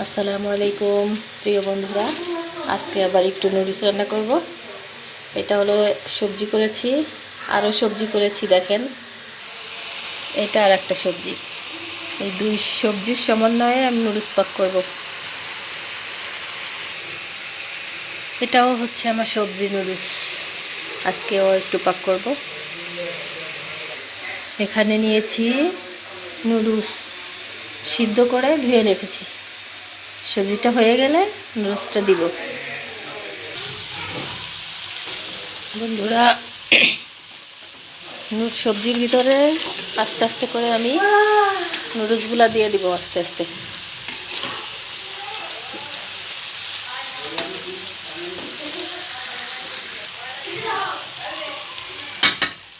আসসালামু আলাইকুম প্রিয় বন্ধুরা, আজকে আবার একটু নুডলস রান্না করব। এটা হলো সবজি করেছি, আরও সবজি করেছি দেখেন। এটা আর একটা সবজি, এই দুই সবজির সমন্বয়ে আমি নুডলস পাক করব। এটাও হচ্ছে আমার সবজি নুডলস, আজকেও একটু পাক করব। এখানে নিয়েছি নুডলস, সিদ্ধ করে ধুয়ে রেখেছি। সবজিটা হয়ে গেলে নুডলসটা দিব। বন্ধুরা, সবজির ভিতরে আস্তে আস্তে করে আমি নুডলসগুলো দিয়ে দিব আস্তে আস্তে।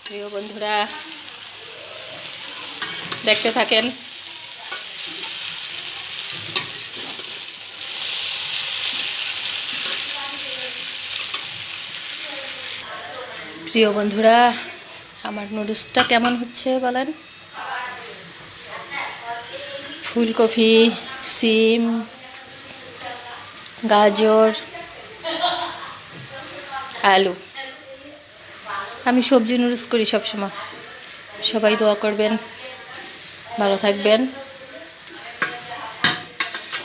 প্রিয় বন্ধুরা, দেখতে থাকেন। প্রিয় বন্ধুরা, আমার নুডলসটা কেমন হচ্ছে বলেন। ফুলকপি, সিম, গাজর, আলু, আমি সবজি নুডলস করি সবসময়। সবাই দোয়া করবেন, ভালো থাকবেন,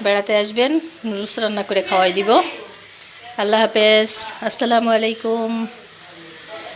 বেড়াতে আসবেন, নুডলস রান্না করে খাওয়াই দিব। আল্লাহ হাফেজ, আসসালামু আলাইকুম।